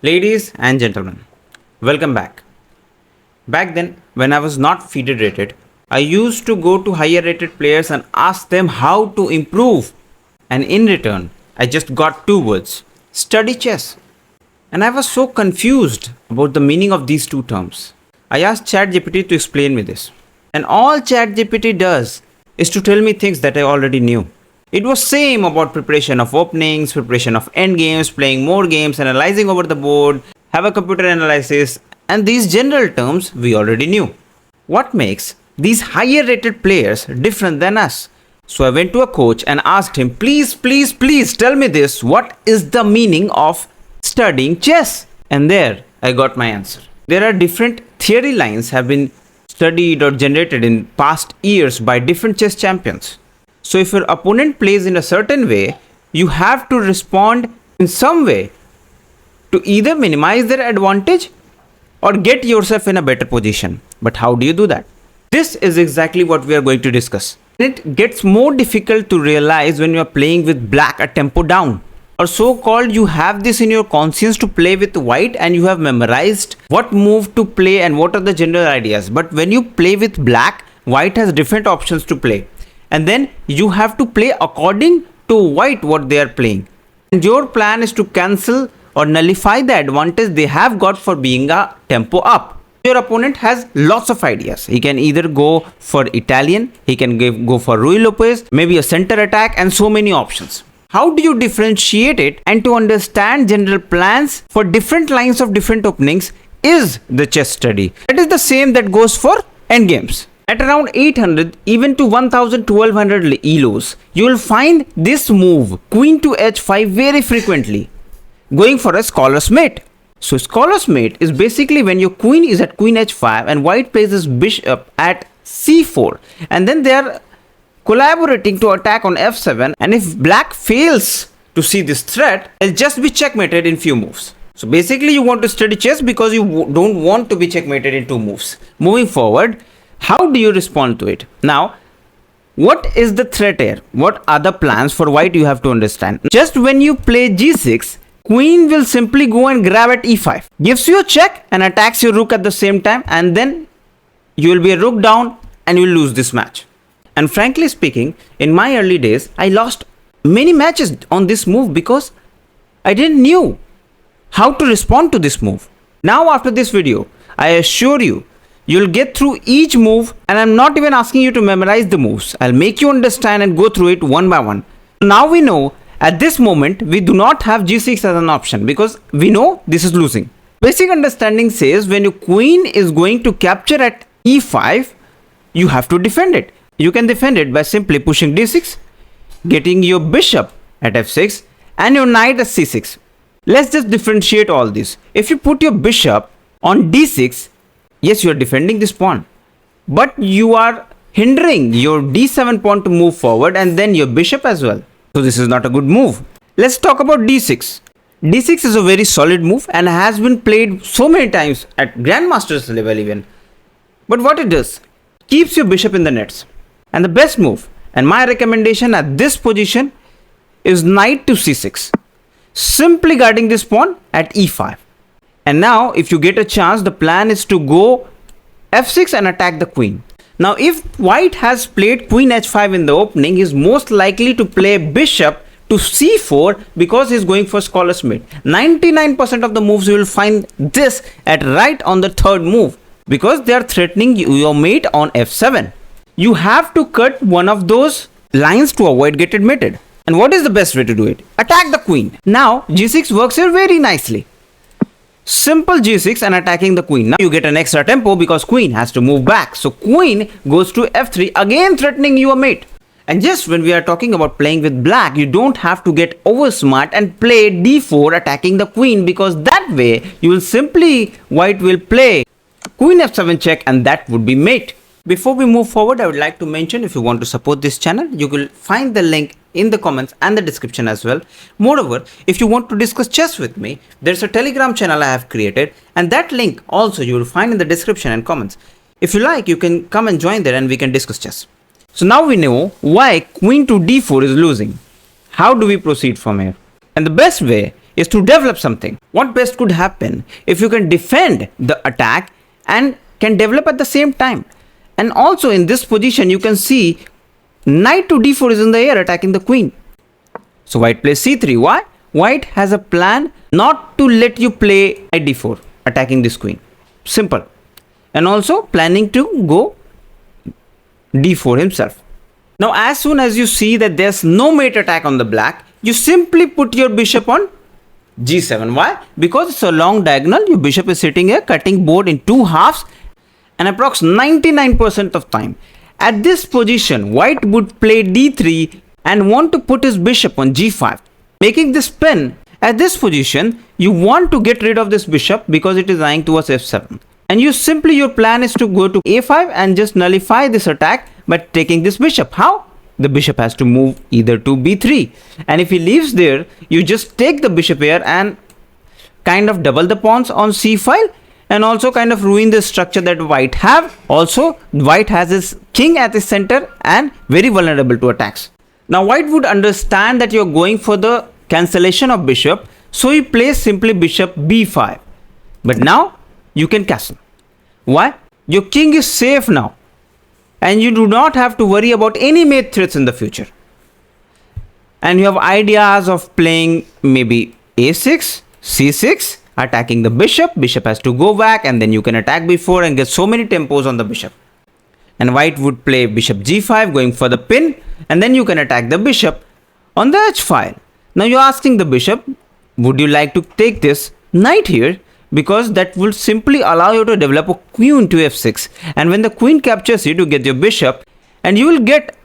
Ladies and gentlemen, welcome back. Back then, when I was not FIDE rated, I used to go to higher rated players and ask them how to improve. And in return, I just got two words: study chess. And I was so confused about the meaning of these two terms. I asked ChatGPT to explain me this. And all ChatGPT does is to tell me things that I already knew. It was same about preparation of openings, preparation of end games, playing more games, analyzing over the board, have a computer analysis, and these general terms we already knew. What makes these higher rated players different than us? So I went to a coach and asked him, please tell me this. What is the meaning of studying chess? And there I got my answer. There are different theory lines have been studied or generated in past years by different chess champions. So if your opponent plays in a certain way, you have to respond in some way to either minimize their advantage or get yourself in a better position. But how do you do that? This is exactly what we are going to discuss. It gets more difficult to realize when you are playing with black a tempo down. Or so called, you have this in your conscience to play with white and you have memorized what move to play and what are the general ideas. But when you play with black, white has different options to play. And then you have to play according to white what they are playing. And your plan is to cancel or nullify the advantage they have got for being a tempo up. Your opponent has lots of ideas. He can either go for Italian, he can go for Ruy Lopez, maybe a center attack, and so many options. How do you differentiate it and to understand general plans for different lines of different openings is the chess study. It is the same that goes for endgames. At around 800 even to 1200 elos, you will find this move queen to h5 very frequently, going for a scholar's mate. So scholar's mate is basically when your queen is at queen h5 and white plays his bishop at c4, and then they are collaborating to attack on f7, and if black fails to see this threat, it'll just be checkmated in few moves. So basically you want to study chess because you don't want to be checkmated in two moves. Moving forward, how do you respond to it? Now, what is the threat here? What are the plans for white you have to understand? Just when you play g6, queen will simply go and grab at e5, gives you a check and attacks your rook at the same time, and then you will be a rook down and you will lose this match. And frankly speaking, in my early days, I lost many matches on this move because I didn't knew how to respond to this move. Now after this video, I assure you, you'll get through each move, and I'm not even asking you to memorize the moves. I'll make you understand and go through it one by one. Now we know at this moment we do not have g6 as an option because we know this is losing. Basic understanding says when your queen is going to capture at e5, you have to defend it. You can defend it by simply pushing d6, getting your bishop at f6 and your knight at c6. Let's just differentiate all this. If you put your bishop on d6, yes, you are defending this pawn, but you are hindering your d7 pawn to move forward and then your bishop as well. So this is not a good move. Let's talk about d6. d6 is a very solid move and has been played so many times at grandmaster's level even. But what it does, keeps your bishop in the nets. And the best move, and my recommendation at this position, is knight to c6. Simply guarding this pawn at e5. And now if you get a chance, the plan is to go f6 and attack the queen. Now if white has played queen h5 in the opening, he is most likely to play bishop to c4 because he is going for scholar's mate. 99% of the moves you will find this at right on the third move because they are threatening your mate on f7. You have to cut one of those lines to avoid getting mated. And what is the best way to do it? Attack the queen. Now g6 works here very nicely. Simple g6 and attacking the queen. Now you get an extra tempo because queen has to move back. So queen goes to f3, again threatening your mate. And just when we are talking about playing with black, you don't have to get over smart and play d4 attacking the queen, because that way you will simply, white will play queen f7 check and that would be mate. Before we move forward, I would like to mention, if you want to support this channel, you will find the link in the comments and the description as well. Moreover, if you want to discuss chess with me, there's a Telegram channel I have created, and that link also you will find in the description and comments. If you like, you can come and join there and we can discuss chess. So now we know why queen to d4 is losing. How do we proceed from here? And the best way is to develop something. What best could happen if you can defend the attack and can develop at the same time? And also in this position, you can see knight to d4 is in the air attacking the queen. So white plays c3. Why? White has a plan not to let you play knight d4 attacking this queen. Simple. And also planning to go d4 himself. Now as soon as you see that there's no mate attack on the black, you simply put your bishop on g7. Why? Because it's a long diagonal. Your bishop is sitting here cutting board in two halves, and approx 99% of time at this position white would play d3 and want to put his bishop on g5, making this pin. At this position you want to get rid of this bishop because it is eyeing towards f7, and your plan is to go to a5 and just nullify this attack by taking this bishop. How? The bishop has to move either to b3, and if he leaves there, you just take the bishop here and kind of double the pawns on c file, and also kind of ruin the structure that white have. Also white has his king at the center and very vulnerable to attacks. Now white would understand that you're going for the cancellation of bishop, so he plays simply bishop b5. But now you can castle. Why? Your king is safe now, and you do not have to worry about any mate threats in the future. And you have ideas of playing maybe a6, c6, attacking the bishop. Bishop has to go back, and then you can attack b4 and get so many tempos on the bishop. And white would play bishop g5 going for the pin, and then you can attack the bishop on the h file. Now you're asking the bishop, would you like to take this knight here? Because that will simply allow you to develop a queen to f6, and when the queen captures you to get your bishop, and you will get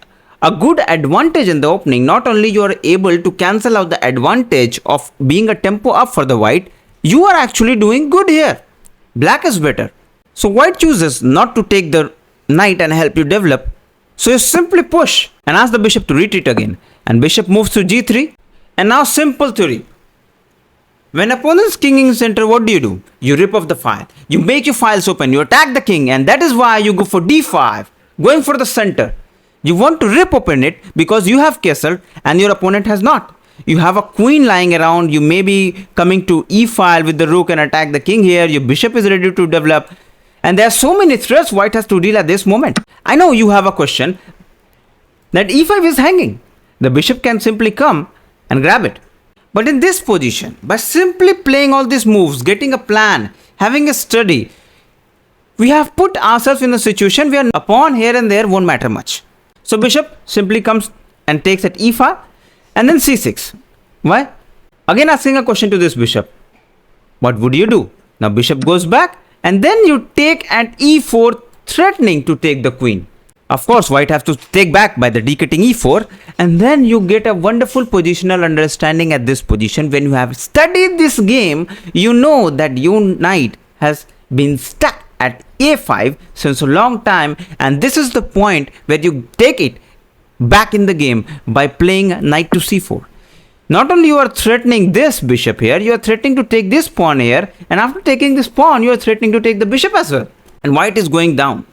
a good advantage in the opening. Not only you are able to cancel out the advantage of being a tempo up for the white, you are actually doing good here. Black is better. So white chooses not to take the knight and help you develop. So you simply push and ask the bishop to retreat again, and bishop moves to g3. And now simple theory. When opponent's king in center, what do? You rip off the file. You make your files open. You attack the king, and that is why you go for d5, going for the center. You want to rip open it because you have castled and your opponent has not. You have a queen lying around. You may be coming to e file with the rook and attack the king here. Your bishop is ready to develop. And there are so many threats white has to deal at this moment. I know you have a question that e5 is hanging. The bishop can simply come and grab it. But in this position, by simply playing all these moves, getting a plan, having a study, we have put ourselves in a situation where a pawn here and there won't matter much. So bishop simply comes and takes at e5 and then c6. Why? Again asking a question to this bishop. What would you do? Now bishop goes back, and then you take at e4, threatening to take the queen. Of course, white has to take back by the decutting e4, and then you get a wonderful positional understanding at this position. When you have studied this game, you know that your knight has been stuck at a5 since a long time, and this is the point where you take it back in the game by playing knight to c4. Not only you are threatening this bishop here, you are threatening to take this pawn here, and after taking this pawn, you are threatening to take the bishop as well. And white is going down.